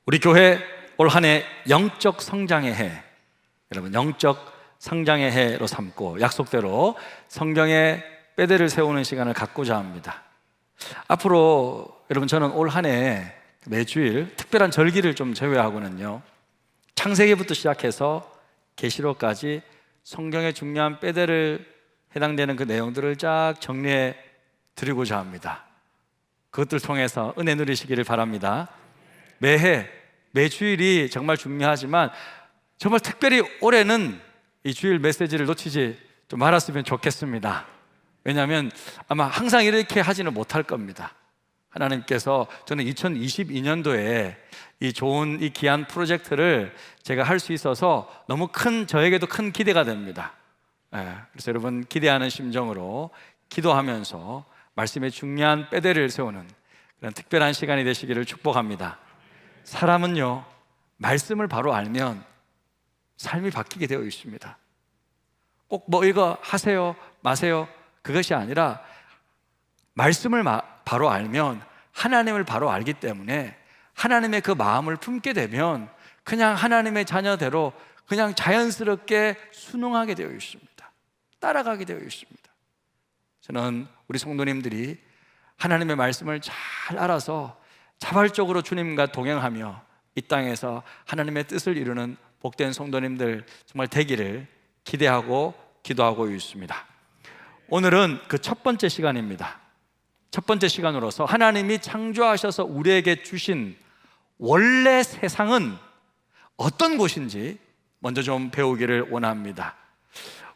우리 교회 올 한 해 영적 성장의 해, 여러분 영적 성장의 해로 삼고 약속대로 성경에 뼈대를 세우는 시간을 갖고자 합니다. 앞으로 여러분 저는 올 한 해 매주일 특별한 절기를 좀 제외하고는요, 창세기부터 시작해서 계시록까지 성경의 중요한 뼈대를 해당되는 그 내용들을 쫙 정리해 드리고자 합니다. 그것들 통해서 은혜 누리시기를 바랍니다. 매해 매주일이 정말 중요하지만 정말 특별히 올해는 이 주일 메시지를 놓치지 좀 말았으면 좋겠습니다. 왜냐하면 아마 항상 이렇게 하지는 못할 겁니다. 하나님께서 저는 2022년도에 이 좋은 이 귀한 프로젝트를 제가 할 수 있어서 너무 저에게도 큰 기대가 됩니다. 그래서 여러분 기대하는 심정으로 기도하면서 말씀의 중요한 뼈대를 세우는 그런 특별한 시간이 되시기를 축복합니다. 사람은요, 말씀을 바로 알면 삶이 바뀌게 되어 있습니다. 꼭 뭐 이거 하세요 마세요 그것이 아니라 말씀을 바로 알면 하나님을 바로 알기 때문에 하나님의 그 마음을 품게 되면 그냥 하나님의 자녀대로 그냥 자연스럽게 순응하게 되어 있습니다. 따라가게 되어 있습니다. 저는 우리 성도님들이 하나님의 말씀을 잘 알아서 자발적으로 주님과 동행하며 이 땅에서 하나님의 뜻을 이루는 복된 성도님들 정말 되기를 기대하고 기도하고 있습니다. 오늘은 그 첫 번째 시간입니다. 첫 번째 시간으로서 하나님이 창조하셔서 우리에게 주신 원래 세상은 어떤 곳인지 먼저 좀 배우기를 원합니다.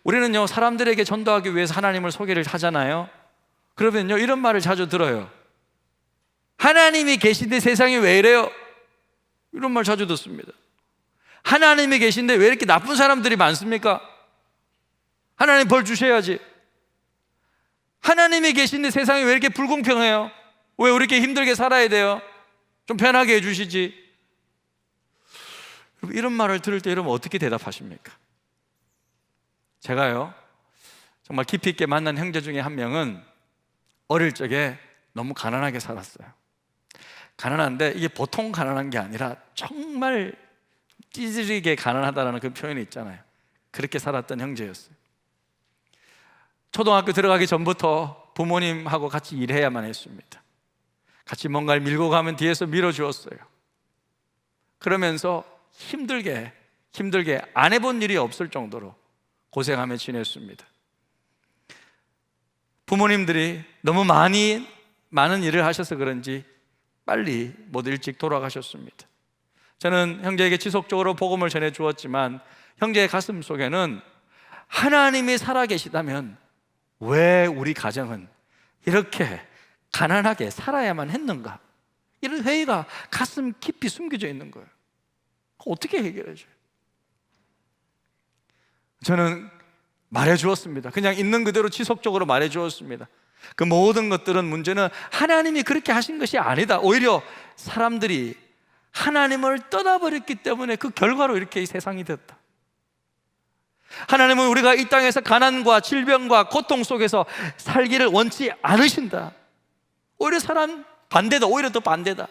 우리는요, 사람들에게 전도하기 위해서 하나님을 소개를 하잖아요. 그러면요, 이런 말을 자주 들어요. 하나님이 계신데 세상이 왜 이래요? 이런 말 자주 듣습니다. 하나님이 계신데 왜 이렇게 나쁜 사람들이 많습니까? 하나님 벌 주셔야지. 하나님이 계신데 세상이 왜 이렇게 불공평해요? 왜 우리 이렇게 힘들게 살아야 돼요? 좀 편하게 해주시지. 이런 말을 들을 때 여러분 어떻게 대답하십니까? 제가요, 정말 깊이 있게 만난 형제 중에 한 명은 어릴 적에 너무 가난하게 살았어요. 가난한데 이게 보통 가난한 게 아니라 정말 찌질하게 가난하다는 그 표현이 있잖아요. 그렇게 살았던 형제였어요. 초등학교 들어가기 전부터 부모님하고 같이 일해야만 했습니다. 같이 뭔가를 밀고 가면 뒤에서 밀어주었어요. 그러면서 힘들게 안 해본 일이 없을 정도로 고생하며 지냈습니다. 부모님들이 너무 많은 일을 하셔서 그런지 빨리 못 일찍 돌아가셨습니다. 저는 형제에게 지속적으로 복음을 전해 주었지만 형제의 가슴 속에는 하나님이 살아계시다면 왜 우리 가정은 이렇게 가난하게 살아야만 했는가? 이런 회의가 가슴 깊이 숨겨져 있는 거예요. 어떻게 해결해줘요? 저는 말해 주었습니다. 그냥 있는 그대로 지속적으로 말해 주었습니다. 그 모든 것들은 문제는 하나님이 그렇게 하신 것이 아니다. 오히려 사람들이 하나님을 떠나버렸기 때문에 그 결과로 이렇게 이 세상이 됐다. 하나님은 우리가 이 땅에서 가난과 질병과 고통 속에서 살기를 원치 않으신다. 오히려 오히려 더 반대다.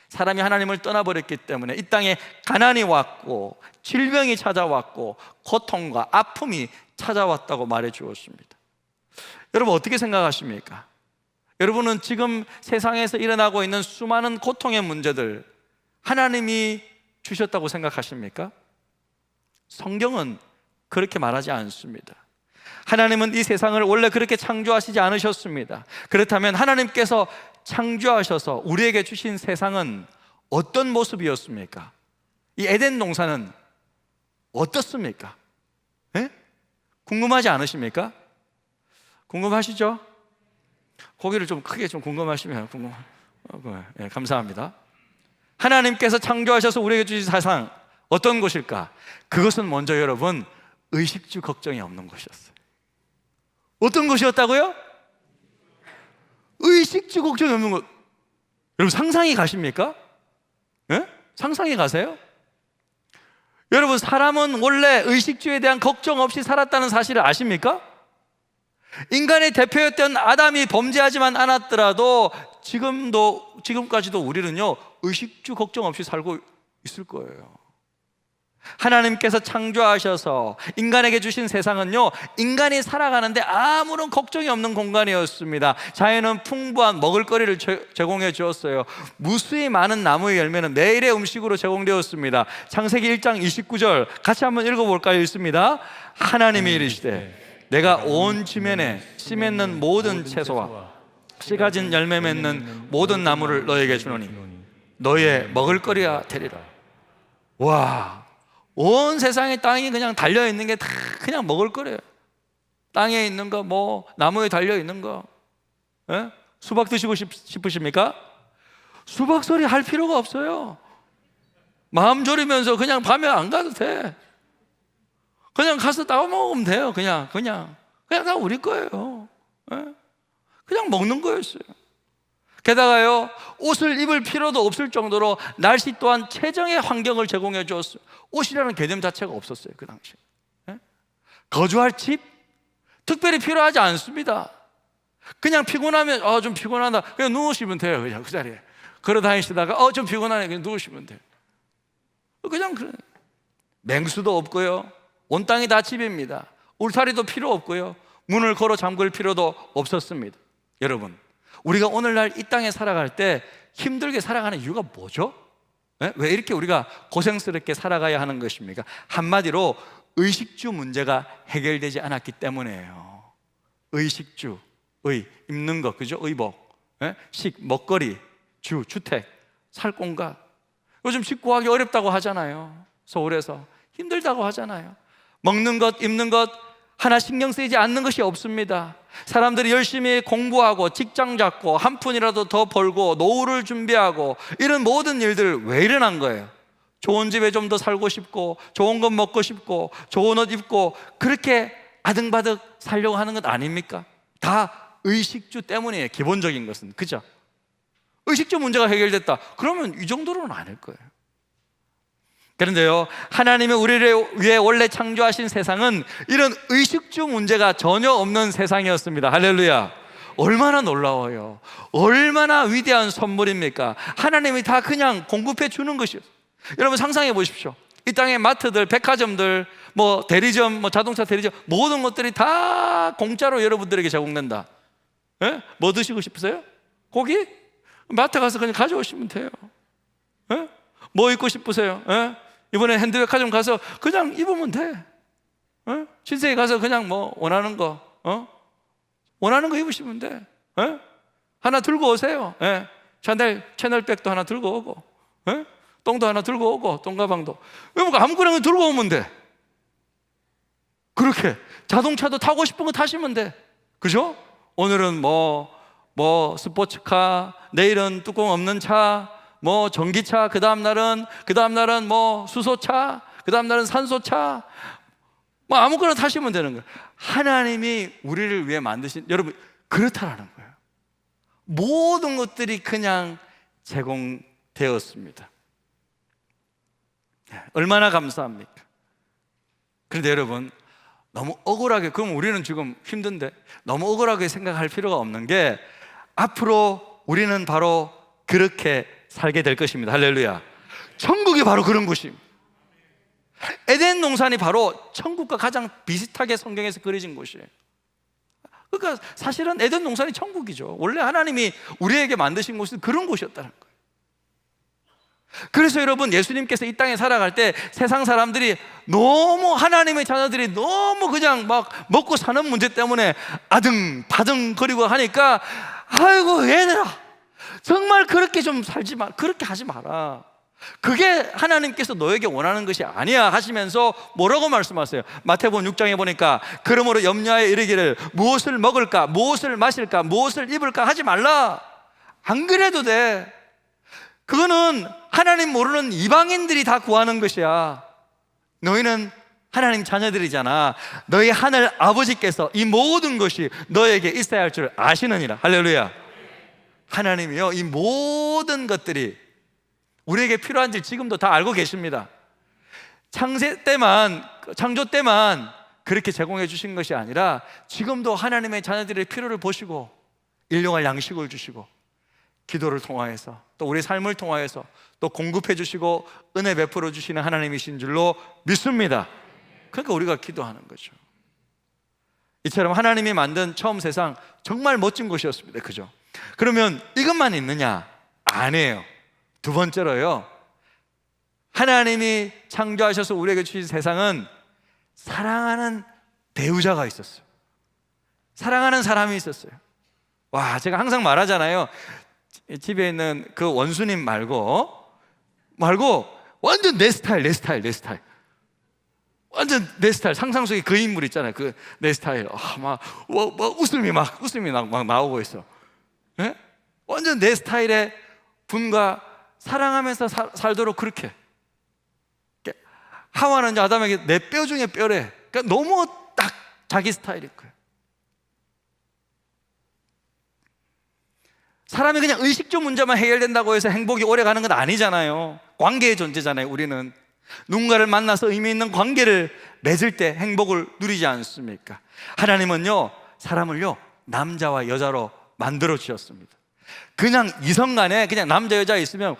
사람이 하나님을 떠나버렸기 때문에 이 땅에 가난이 왔고 질병이 찾아왔고 고통과 아픔이 찾아왔다고 말해 주었습니다. 여러분 어떻게 생각하십니까? 여러분은 지금 세상에서 일어나고 있는 수많은 고통의 문제들 하나님이 주셨다고 생각하십니까? 성경은 그렇게 말하지 않습니다. 하나님은 이 세상을 원래 그렇게 창조하시지 않으셨습니다. 그렇다면 하나님께서 창조하셔서 우리에게 주신 세상은 어떤 모습이었습니까? 이 에덴 동산은 어떻습니까? 네? 궁금하지 않으십니까? 궁금하시죠? 고개를 좀 크게 좀 궁금하시면 네, 감사합니다. 하나님께서 창조하셔서 우리에게 주신 세상 어떤 곳일까? 그것은 먼저 여러분 의식주 걱정이 없는 것이었어요. 어떤 것이었다고요? 의식주 걱정이 없는 것. 여러분 상상이 가십니까? 네? 상상이 가세요? 여러분 사람은 원래 의식주에 대한 걱정 없이 살았다는 사실을 아십니까? 인간의 대표였던 아담이 범죄하지만 않았더라도 지금까지도 우리는요 의식주 걱정 없이 살고 있을 거예요. 하나님께서 창조하셔서 인간에게 주신 세상은요, 인간이 살아가는데 아무런 걱정이 없는 공간이었습니다. 자연은 풍부한 먹을거리를 제공해 주었어요. 무수히 많은 나무의 열매는 매일의 음식으로 제공되었습니다. 창세기 1장 29절 같이 한번 읽어볼까요? 읽습니다. 하나님이 이르시되 내가 온 지면에 씨 맺는 모든 채소와 씨 가진 열매 맺는 모든 나무를 너에게 주노니 너의 먹을거리가 되리라. 와, 온 세상에 땅이 그냥 달려있는 게 다 그냥 먹을 거래요. 땅에 있는 거, 뭐 나무에 달려있는 거. 예? 수박 드시고 싶으십니까? 수박 소리 할 필요가 없어요. 마음 졸이면서 그냥 밤에 안 가도 돼. 그냥 가서 따와 먹으면 돼요. 그냥 다 우리 거예요. 예? 그냥 먹는 거였어요. 게다가요, 옷을 입을 필요도 없을 정도로 날씨 또한 최정의 환경을 제공해 주었어요. 옷이라는 개념 자체가 없었어요, 그 당시에. 예? 거주할 집? 특별히 필요하지 않습니다. 그냥 피곤하면 좀 피곤하다, 그냥 누우시면 돼요. 그냥 그 자리에 걸어 다니시다가 좀 피곤하네, 그냥 누우시면 돼요. 그냥 그래. 맹수도 없고요, 온 땅이 다 집입니다. 울타리도 필요 없고요, 문을 걸어 잠글 필요도 없었습니다. 여러분, 우리가 오늘날 이 땅에 살아갈 때 힘들게 살아가는 이유가 뭐죠? 네? 왜 이렇게 우리가 고생스럽게 살아가야 하는 것입니까? 한마디로 의식주 문제가 해결되지 않았기 때문이에요. 의식주, 입는 것, 그죠? 의복, 네? 식, 먹거리, 주택, 살 공간. 요즘 집 구하기 어렵다고 하잖아요. 서울에서 힘들다고 하잖아요. 먹는 것, 입는 것 하나 신경 쓰이지 않는 것이 없습니다. 사람들이 열심히 공부하고 직장 잡고 한 푼이라도 더 벌고 노후를 준비하고 이런 모든 일들 왜 일어난 거예요? 좋은 집에 좀 더 살고 싶고 좋은 것 먹고 싶고 좋은 옷 입고 그렇게 아등바등 살려고 하는 것 아닙니까? 다 의식주 때문이에요. 기본적인 것은, 그죠? 의식주 문제가 해결됐다 그러면 이 정도로는 아닐 거예요. 그런데요, 하나님이 우리를 위해 원래 창조하신 세상은 이런 의식주 문제가 전혀 없는 세상이었습니다. 할렐루야. 얼마나 놀라워요. 얼마나 위대한 선물입니까? 하나님이 다 그냥 공급해 주는 것이요. 여러분 상상해 보십시오. 이 땅의 마트들, 백화점들, 뭐 대리점, 뭐 자동차 대리점, 모든 것들이 다 공짜로 여러분들에게 제공된다. 예? 뭐 드시고 싶으세요? 고기? 마트 가서 그냥 가져오시면 돼요. 예? 뭐 입고 싶으세요? 예? 이번에 핸드백화점 가서 그냥 입으면 돼. 신세계 가서 그냥 뭐 원하는 거 원하는 거 입으시면 돼. 하나 들고 오세요. 샤넬 채널백도 하나 들고 오고, 똥도 하나 들고 오고, 똥가방도 아무거나 들고 오면 돼. 그렇게 자동차도 타고 싶은 거 타시면 돼. 그죠? 오늘은 뭐 스포츠카, 내일은 뚜껑 없는 차, 뭐 전기차, 그 다음 날은 뭐 수소차, 그 다음 날은 산소차, 뭐 아무거나 타시면 되는 거예요. 하나님이 우리를 위해 만드신, 여러분 그렇다라는 거예요. 모든 것들이 그냥 제공되었습니다. 얼마나 감사합니까? 그런데 여러분 너무 억울하게, 그럼 우리는 지금 힘든데 너무 억울하게 생각할 필요가 없는 게 앞으로 우리는 바로 그렇게 살게 될 것입니다. 할렐루야. 천국이 바로 그런 곳입니다. 에덴 동산이 바로 천국과 가장 비슷하게 성경에서 그려진 곳이에요. 그러니까 사실은 에덴 동산이 천국이죠. 원래 하나님이 우리에게 만드신 곳은 그런 곳이었다는 거예요. 그래서 여러분, 예수님께서 이 땅에 살아갈 때 세상 사람들이 너무, 하나님의 자녀들이 너무 그냥 막 먹고 사는 문제 때문에 아등바등 거리고 하니까, 아이고 얘들아 정말 그렇게 좀 살지 마, 그렇게 하지 마라. 그게 하나님께서 너에게 원하는 것이 아니야 하시면서 뭐라고 말씀하세요? 마태복음 6장에 보니까 그러므로 염려하여 이르기를 무엇을 먹을까, 무엇을 마실까, 무엇을 입을까 하지 말라. 안 그래도 돼. 그거는 하나님 모르는 이방인들이 다 구하는 것이야. 너희는 하나님 자녀들이잖아. 너희 하늘 아버지께서 이 모든 것이 너에게 있어야 할 줄 아시느니라. 할렐루야. 하나님이요, 이 모든 것들이 우리에게 필요한지 지금도 다 알고 계십니다. 창조 때만 그렇게 제공해 주신 것이 아니라 지금도 하나님의 자녀들의 필요를 보시고 일용할 양식을 주시고 기도를 통하여서 또 우리 삶을 통하여서 또 공급해 주시고 은혜 베풀어 주시는 하나님이신 줄로 믿습니다. 그러니까 우리가 기도하는 거죠. 이처럼 하나님이 만든 처음 세상 정말 멋진 곳이었습니다. 그죠? 그러면 이것만 있느냐? 아니에요. 두 번째로요, 하나님이 창조하셔서 우리에게 주신 세상은 사랑하는 배우자가 있었어요. 사랑하는 사람이 있었어요. 와, 제가 항상 말하잖아요. 집에 있는 그 원수님 말고 완전 내 스타일. 완전 내 스타일. 상상 속에 그 인물 있잖아요. 그 내 스타일. 웃음이 막 나오고 있어. 예? 완전 내 스타일의 분과 사랑하면서 살도록 그렇게. 하와는 아담에게 내 뼈 중에 뼈래. 그러니까 너무 딱 자기 스타일일 거예요. 사람이 그냥 의식주 문제만 해결된다고 해서 행복이 오래 가는 건 아니잖아요. 관계의 존재잖아요. 우리는 누군가를 만나서 의미 있는 관계를 맺을 때 행복을 누리지 않습니까? 하나님은요, 사람을요, 남자와 여자로 만들어 주셨습니다. 그냥 이성 간에 그냥 남자 여자 있으면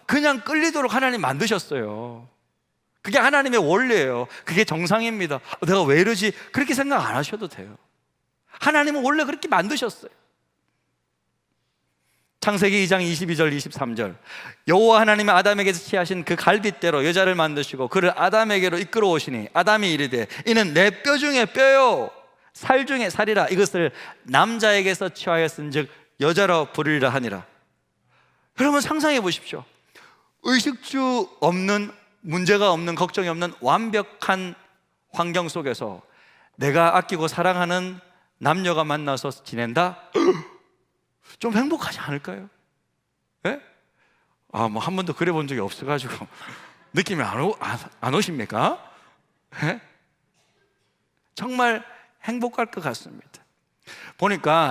그냥 끌리도록 하나님 만드셨어요. 그게 하나님의 원리예요. 그게 정상입니다. 내가 왜 이러지? 그렇게 생각 안 하셔도 돼요. 하나님은 원래 그렇게 만드셨어요. 창세기 2장 22절 23절, 여호와 하나님이 아담에게서 취하신 그 갈빗대로 여자를 만드시고 그를 아담에게로 이끌어 오시니 아담이 이르되 이는 내 뼈 중에 뼈요 살 중에 살이라. 이것을 남자에게서 취하였은즉 여자로 부르리라 하니라. 여러분 상상해 보십시오. 의식주 없는, 문제가 없는, 걱정이 없는 완벽한 환경 속에서 내가 아끼고 사랑하는 남녀가 만나서 지낸다? 좀 행복하지 않을까요? 예? 한 번도 그래 본 적이 없어가지고 느낌이 안 오십니까? 예? 정말 행복할 것 같습니다.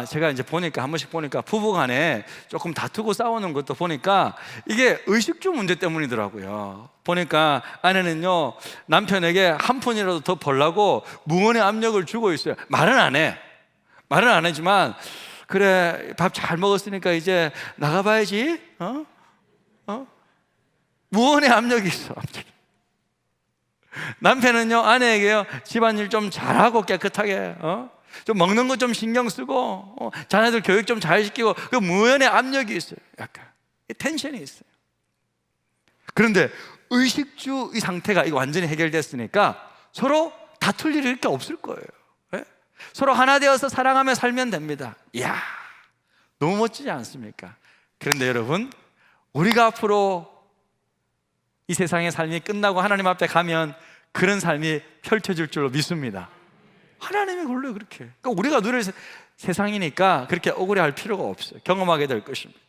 제가 이제 한 번씩 보니까 부부 간에 조금 다투고 싸우는 것도 보니까 이게 의식주 문제 때문이더라고요. 보니까 아내는요, 남편에게 한 푼이라도 더 벌라고 무언의 압력을 주고 있어요. 말은 안 하지만, 그래, 밥 잘 먹었으니까 이제 나가봐야지. 무언의 압력이 있어. 남편은요, 아내에게요, 집안일 좀 잘하고 깨끗하게, 좀 먹는 거 좀 신경 쓰고, 자녀들 교육 좀 잘 시키고, 그 무언의 압력이 있어요. 약간 텐션이 있어요. 그런데 의식주 이 상태가 이거 완전히 해결됐으니까 서로 다툴 일이 이렇게 없을 거예요. 네? 서로 하나 되어서 사랑하며 살면 됩니다. 이야, 너무 멋지지 않습니까? 그런데 여러분, 우리가 앞으로 이 세상의 삶이 끝나고 하나님 앞에 가면 그런 삶이 펼쳐질 줄로 믿습니다. 하나님이 원래 그렇게, 그러니까 우리가 누릴 세상이니까 그렇게 억울해할 필요가 없어요. 경험하게 될 것입니다.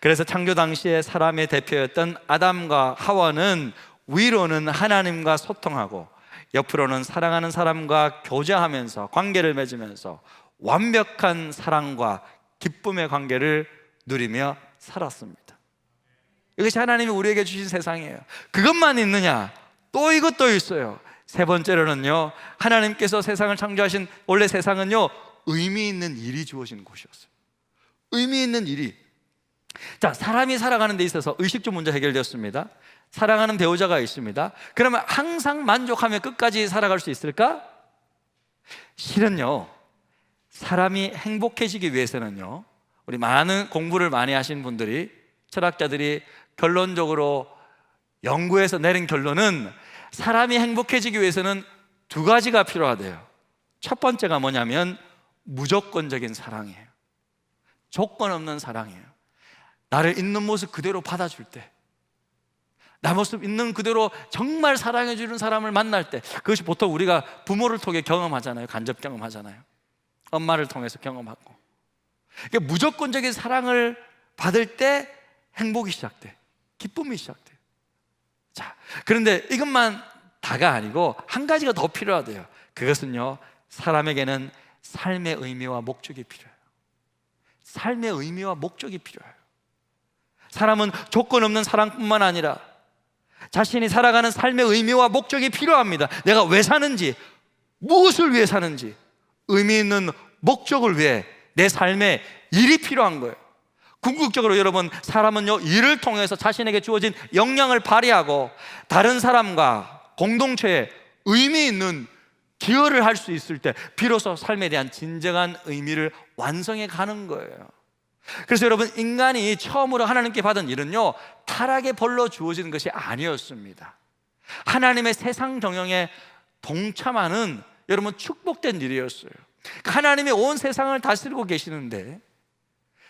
그래서 창조 당시에 사람의 대표였던 아담과 하와는 위로는 하나님과 소통하고 옆으로는 사랑하는 사람과 교제하면서 관계를 맺으면서 완벽한 사랑과 기쁨의 관계를 누리며 살았습니다. 이것이 하나님이 우리에게 주신 세상이에요. 그것만 있느냐? 또 이것도 있어요. 세 번째로는요, 하나님께서 세상을 창조하신, 원래 세상은요, 의미 있는 일이 주어진 곳이었어요. 의미 있는 일이. 자, 사람이 살아가는 데 있어서 의식주 문제 해결되었습니다. 사랑하는 배우자가 있습니다. 그러면 항상 만족하며 끝까지 살아갈 수 있을까? 실은요, 사람이 행복해지기 위해서는요, 우리 많은 공부를 많이 하신 분들이, 철학자들이 결론적으로 연구해서 내린 결론은 사람이 행복해지기 위해서는 두 가지가 필요하대요. 첫 번째가 뭐냐면 무조건적인 사랑이에요. 조건 없는 사랑이에요. 나를 있는 모습 그대로 받아줄 때, 나 모습 있는 그대로 정말 사랑해주는 사람을 만날 때, 그것이 보통 우리가 부모를 통해 경험하잖아요. 간접 경험하잖아요. 엄마를 통해서 경험하고. 그러니까 무조건적인 사랑을 받을 때 행복이 시작돼, 기쁨이 시작돼. 자, 그런데 이것만 다가 아니고 한 가지가 더 필요하대요. 그것은요, 사람에게는 삶의 의미와 목적이 필요해요. 삶의 의미와 목적이 필요해요. 사람은 조건 없는 사랑뿐만 아니라 자신이 살아가는 삶의 의미와 목적이 필요합니다. 내가 왜 사는지, 무엇을 위해 사는지, 의미 있는 목적을 위해 내 삶에 일이 필요한 거예요. 궁극적으로 여러분, 사람은요, 일을 통해서 자신에게 주어진 역량을 발휘하고 다른 사람과 공동체에 의미 있는 기여를 할 수 있을 때 비로소 삶에 대한 진정한 의미를 완성해 가는 거예요. 그래서 여러분, 인간이 처음으로 하나님께 받은 일은요, 타락의 벌로 주어진 것이 아니었습니다. 하나님의 세상 경영에 동참하는, 여러분, 축복된 일이었어요. 하나님이 온 세상을 다스리고 계시는데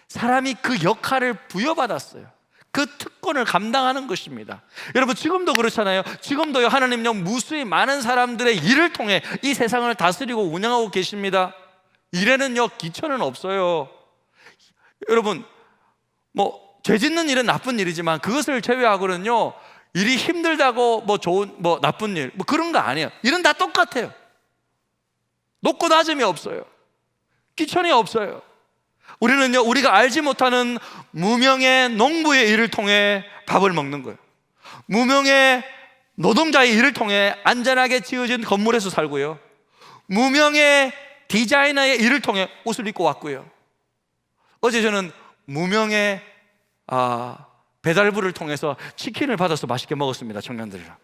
사람이 그 역할을 부여받았어요. 그 특권을 감당하는 것입니다. 여러분, 지금도 그렇잖아요. 지금도요, 하나님요, 무수히 많은 사람들의 일을 통해 이 세상을 다스리고 운영하고 계십니다. 일에는요, 기천은 없어요. 여러분, 죄 짓는 일은 나쁜 일이지만 그것을 제외하고는요, 일이 힘들다고 좋은, 나쁜 일, 그런 거 아니에요. 일은 다 똑같아요. 높고 낮음이 없어요. 기천이 없어요. 우리는요, 우리가 알지 못하는 무명의 농부의 일을 통해 밥을 먹는 거예요. 무명의 노동자의 일을 통해 안전하게 지어진 건물에서 살고요. 무명의 디자이너의 일을 통해 옷을 입고 왔고요. 어제 저는 무명의 배달부를 통해서 치킨을 받아서 맛있게 먹었습니다, 청년들이랑.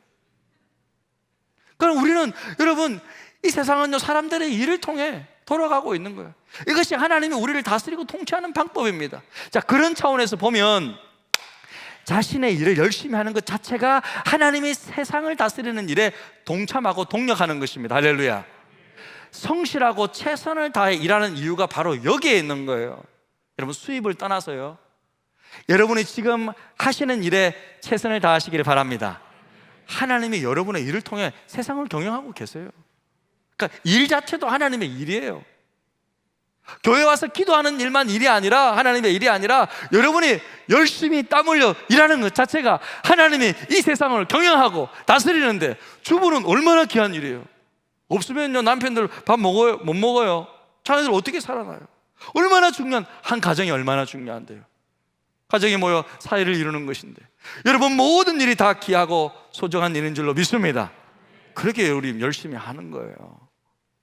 그럼 우리는, 여러분, 이 세상은요, 사람들의 일을 통해 돌아가고 있는 거예요. 이것이 하나님이 우리를 다스리고 통치하는 방법입니다. 자, 그런 차원에서 보면 자신의 일을 열심히 하는 것 자체가 하나님이 세상을 다스리는 일에 동참하고 동력하는 것입니다. 할렐루야. 성실하고 최선을 다해 일하는 이유가 바로 여기에 있는 거예요. 여러분, 수입을 떠나서요, 여러분이 지금 하시는 일에 최선을 다하시기를 바랍니다. 하나님이 여러분의 일을 통해 세상을 경영하고 계세요. 그러니까 일 자체도 하나님의 일이에요. 교회 와서 기도하는 일만 일이 아니라, 하나님의 일이 아니라, 여러분이 열심히 땀 흘려 일하는 것 자체가 하나님이 이 세상을 경영하고 다스리는데, 주부는 얼마나 귀한 일이에요. 없으면요, 남편들 밥 먹어요? 못 먹어요? 자녀들 어떻게 살아나요? 얼마나 중요한, 한 가정이 얼마나 중요한데요. 가정이 모여 사회를 이루는 것인데, 여러분, 모든 일이 다 귀하고 소중한 일인 줄로 믿습니다. 그렇게 우리 열심히 하는 거예요.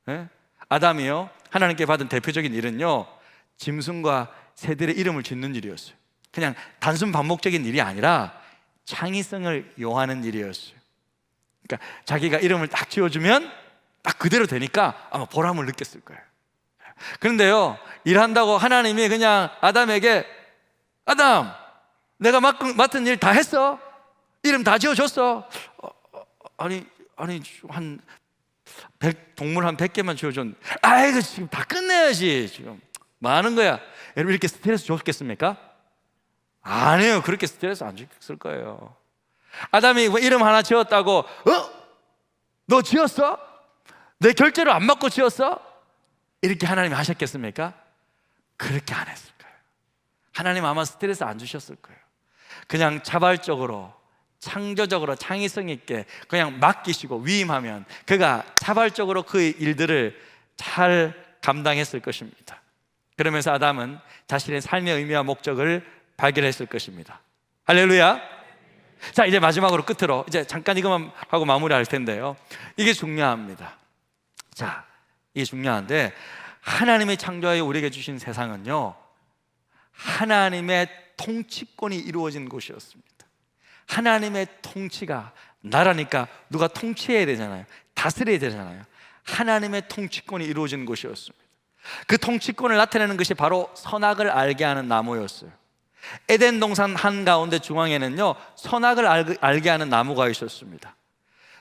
네? 아담이요, 하나님께 받은 대표적인 일은요, 짐승과 새들의 이름을 짓는 일이었어요. 그냥 단순 반복적인 일이 아니라 창의성을 요하는 일이었어요. 그러니까 자기가 이름을 딱 지어주면 딱 그대로 되니까 아마 보람을 느꼈을 거예요. 그런데요, 일한다고 하나님이 그냥 아담에게, 아담, 내가 맡은 일 다 했어? 이름 다 지어줬어? 아니 한 동물 한 100개만 지어줬는데, 이거 지금 다 끝내야지. 지금 뭐 하는 거야? 여러분, 이렇게 스트레스 줬겠습니까? 아니에요. 그렇게 스트레스 안 줬을 거예요. 아담이 이름 하나 지었다고, 너 지었어? 내 결제를 안 받고 지었어? 이렇게 하나님이 하셨겠습니까? 그렇게 안 했을 거예요. 하나님 아마 스트레스 안 주셨을 거예요. 그냥 자발적으로, 창조적으로, 창의성 있게 그냥 맡기시고 위임하면 그가 자발적으로 그 일들을 잘 감당했을 것입니다. 그러면서 아담은 자신의 삶의 의미와 목적을 발견했을 것입니다. 할렐루야. 자, 이제 마지막으로 끝으로 이제 잠깐 이것만 하고 마무리할 텐데요, 이게 중요합니다. 자, 이게 중요한데, 하나님의 창조하여 우리에게 주신 세상은요, 하나님의 통치권이 이루어진 곳이었습니다. 하나님의 통치가, 나라니까 누가 통치해야 되잖아요. 다스려야 되잖아요. 하나님의 통치권이 이루어진 곳이었습니다. 그 통치권을 나타내는 것이 바로 선악을 알게 하는 나무였어요. 에덴 동산 한가운데 중앙에는요, 선악을 알게 하는 나무가 있었습니다.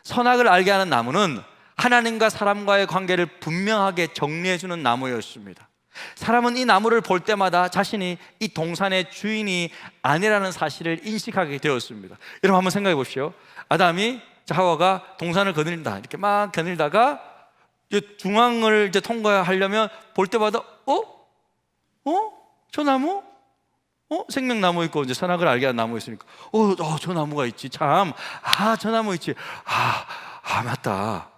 선악을 알게 하는 나무는 하나님과 사람과의 관계를 분명하게 정리해주는 나무였습니다. 사람은 이 나무를 볼 때마다 자신이 이 동산의 주인이 아니라는 사실을 인식하게 되었습니다. 여러분, 한번 생각해 보십시오. 아담이, 하와가 동산을 거닐다, 이렇게 막 거닐다가 중앙을 이제 통과하려면 볼 때마다 저 나무? 생명나무 있고 이제 선악을 알게 하는 나무 있으니까 저 나무가 있지, 참. 저 나무 있지. 맞다.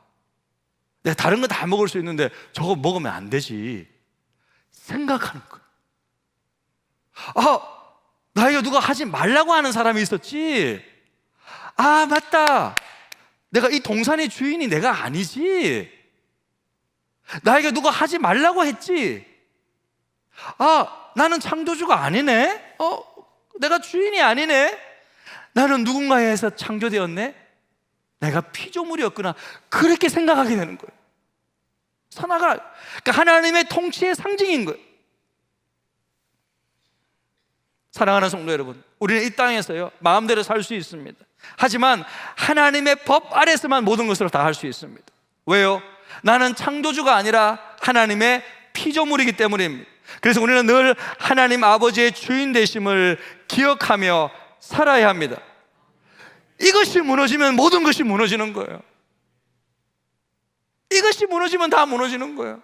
내가 다른 거 다 먹을 수 있는데 저거 먹으면 안 되지 생각하는 거예요. 나에게 누가 하지 말라고 하는 사람이 있었지. 맞다. 내가 이 동산의 주인이 내가 아니지. 나에게 누가 하지 말라고 했지. 나는 창조주가 아니네? 내가 주인이 아니네? 나는 누군가에 의해서 창조되었네? 내가 피조물이었구나. 그렇게 생각하게 되는 거예요. 선악을, 그러니까 하나님의 통치의 상징인 거예요. 사랑하는 성도 여러분, 우리는 이 땅에서요 마음대로 살 수 있습니다. 하지만 하나님의 법 아래서만 모든 것을 다 할 수 있습니다. 왜요? 나는 창조주가 아니라 하나님의 피조물이기 때문입니다. 그래서 우리는 늘 하나님 아버지의 주인 되심을 기억하며 살아야 합니다. 이것이 무너지면 모든 것이 무너지는 거예요. 이것이 무너지면 다 무너지는 거예요.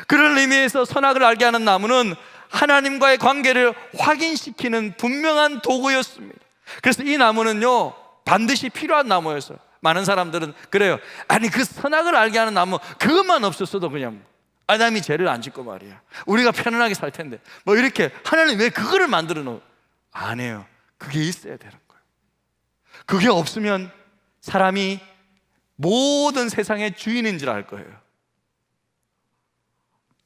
그런 의미에서 선악을 알게 하는 나무는 하나님과의 관계를 확인시키는 분명한 도구였습니다. 그래서 이 나무는요 반드시 필요한 나무였어요. 많은 사람들은 그래요. 아니 그 선악을 알게 하는 나무 그것만 없었어도 그냥 아담이 죄를 안 짓고 말이야 우리가 편안하게 살 텐데 뭐 이렇게 하나님 왜 그거를 만들어 놓은? 안 해요. 그게 있어야 되는 거예요. 그게 없으면 사람이 모든 세상의 주인인 줄 알 거예요.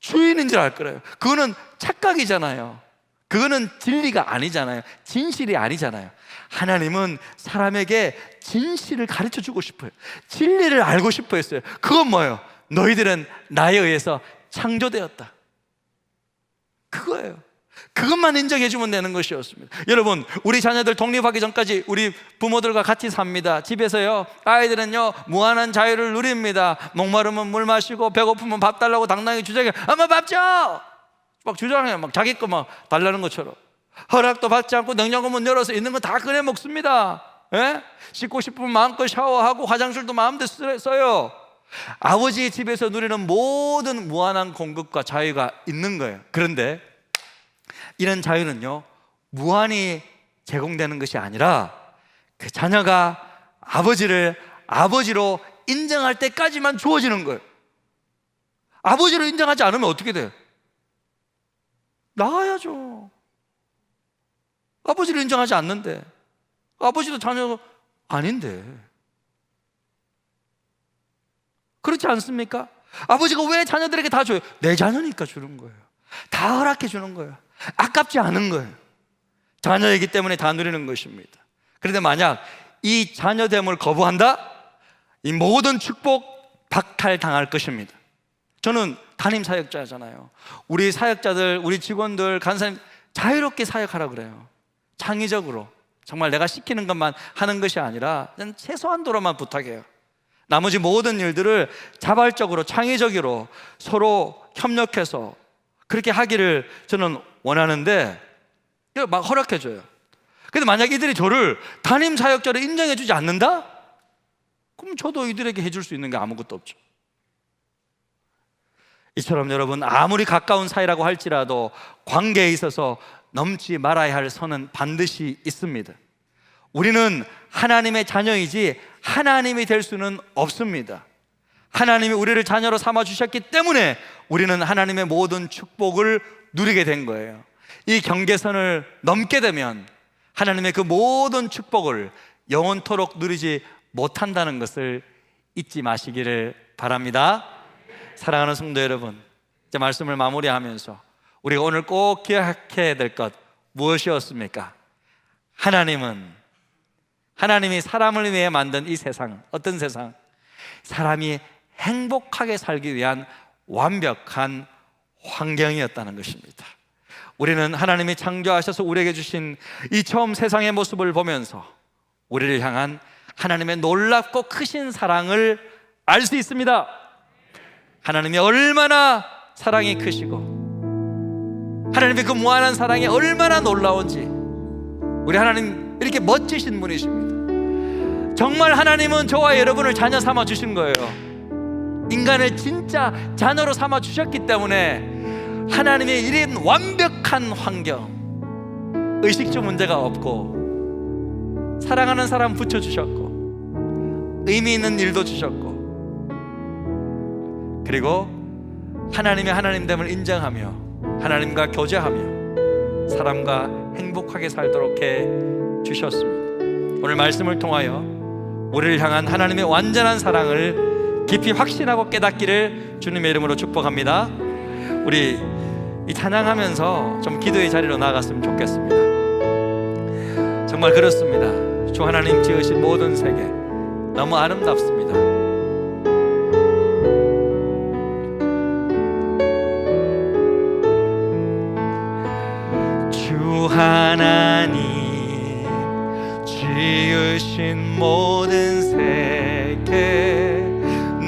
주인인 줄 알 거예요. 그거는 착각이잖아요. 그거는 진리가 아니잖아요. 진실이 아니잖아요. 하나님은 사람에게 진실을 가르쳐 주고 싶어요. 진리를 알고 싶어 했어요. 그건 뭐예요? 너희들은 나에 의해서 창조되었다. 그거예요. 그것만 인정해 주면 되는 것이었습니다. 여러분, 우리 자녀들 독립하기 전까지 우리 부모들과 같이 삽니다. 집에서요 아이들은요 무한한 자유를 누립니다. 목마르면 물 마시고 배고프면 밥 달라고 당당히 주장해요. 엄마 밥 줘! 막 주장해요. 막 자기 거 막 달라는 것처럼. 허락도 받지 않고 냉장고 문 열어서 있는 거 다 꺼내 먹습니다. 예? 씻고 싶으면 마음껏 샤워하고 화장실도 마음대로 써요. 아버지의 집에서 누리는 모든 무한한 공급과 자유가 있는 거예요. 그런데 이런 자유는요 무한히 제공되는 것이 아니라 그 자녀가 아버지를 아버지로 인정할 때까지만 주어지는 거예요. 아버지로 인정하지 않으면 어떻게 돼요? 나가야죠. 아버지를 인정하지 않는데 아버지도 자녀가 아닌데 그렇지 않습니까? 아버지가 왜 자녀들에게 다 줘요? 내 자녀니까 주는 거예요. 다 허락해 주는 거예요. 아깝지 않은 거예요. 자녀이기 때문에 다 누리는 것입니다. 그런데 만약 이 자녀됨을 거부한다? 이 모든 축복 박탈당할 것입니다. 저는 담임 사역자잖아요. 우리 사역자들, 우리 직원들, 간사님 자유롭게 사역하라 그래요. 창의적으로. 정말 내가 시키는 것만 하는 것이 아니라 그냥 최소한도로만 부탁해요. 나머지 모든 일들을 자발적으로 창의적으로 서로 협력해서 그렇게 하기를 저는 원하는데 막 허락해줘요. 근데 만약 이들이 저를 담임 사역자로 인정해주지 않는다? 그럼 저도 이들에게 해줄 수 있는 게 아무것도 없죠. 이처럼 여러분 아무리 가까운 사이라고 할지라도 관계에 있어서 넘지 말아야 할 선은 반드시 있습니다. 우리는 하나님의 자녀이지 하나님이 될 수는 없습니다. 하나님이 우리를 자녀로 삼아 주셨기 때문에 우리는 하나님의 모든 축복을 누리게 된 거예요. 이 경계선을 넘게 되면 하나님의 그 모든 축복을 영원토록 누리지 못한다는 것을 잊지 마시기를 바랍니다. 사랑하는 성도 여러분, 이제 말씀을 마무리하면서 우리가 오늘 꼭 기억해야 될 것 무엇이었습니까? 하나님이 사람을 위해 만든 이 세상, 어떤 세상? 사람이 행복하게 살기 위한 완벽한 환경이었다는 것입니다. 우리는 하나님이 창조하셔서 우리에게 주신 이 처음 세상의 모습을 보면서 우리를 향한 하나님의 놀랍고 크신 사랑을 알 수 있습니다. 하나님이 얼마나 사랑이 크시고 하나님의 그 무한한 사랑이 얼마나 놀라운지, 우리 하나님 이렇게 멋지신 분이십니다. 정말 하나님은 저와 여러분을 자녀 삼아 주신 거예요. 인간을 진짜 자녀로 삼아 주셨기 때문에 하나님의 이런 완벽한 환경, 의식주 문제가 없고 사랑하는 사람 붙여주셨고 의미 있는 일도 주셨고, 그리고 하나님의 하나님됨을 인정하며 하나님과 교제하며 사람과 행복하게 살도록 해 주셨습니다. 오늘 말씀을 통하여 우리를 향한 하나님의 완전한 사랑을 깊이 확신하고 깨닫기를 주님의 이름으로 축복합니다. 우리 이 찬양하면서 좀 기도의 자리로 나아갔으면 좋겠습니다. 정말 그렇습니다. 주 하나님 지으신 모든 세계 너무 아름답습니다. 주 하나님 지으신 모든 세계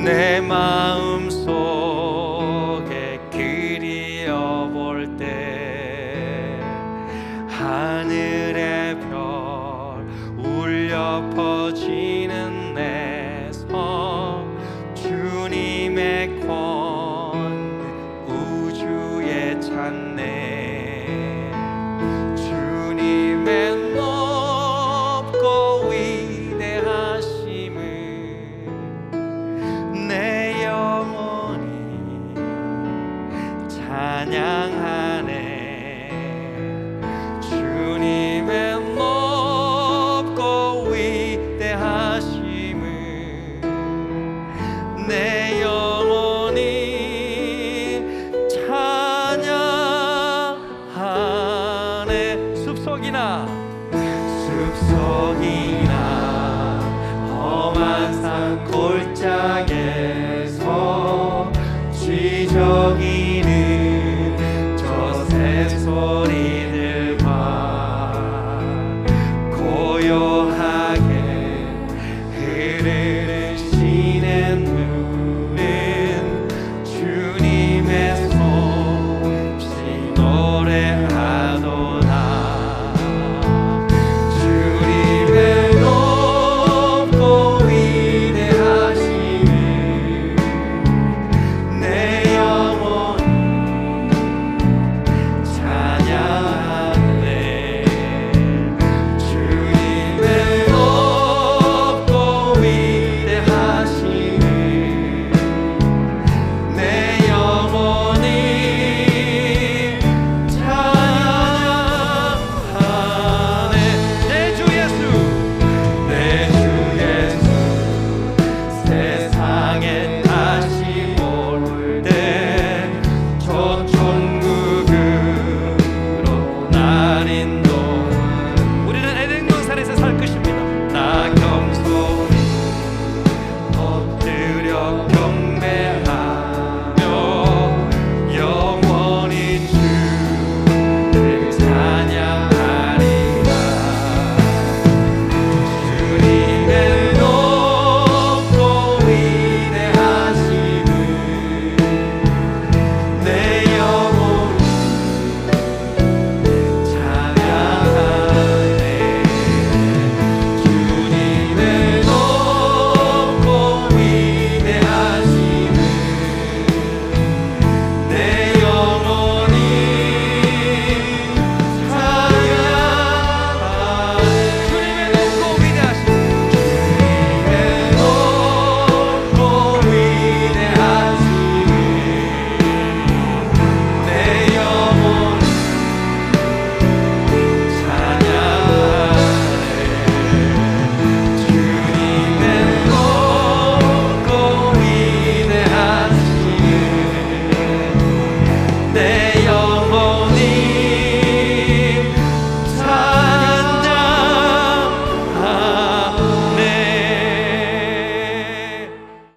내 마음 속에 그리워볼 때 하늘의 별 울려 퍼지는 내 섬 주님의 권 우주에 찾네 주님의 높고 위대하심을 내 영혼이 찬양하네 주님의 높고 위대하심을 내 영혼이 찬양하네 숲속이나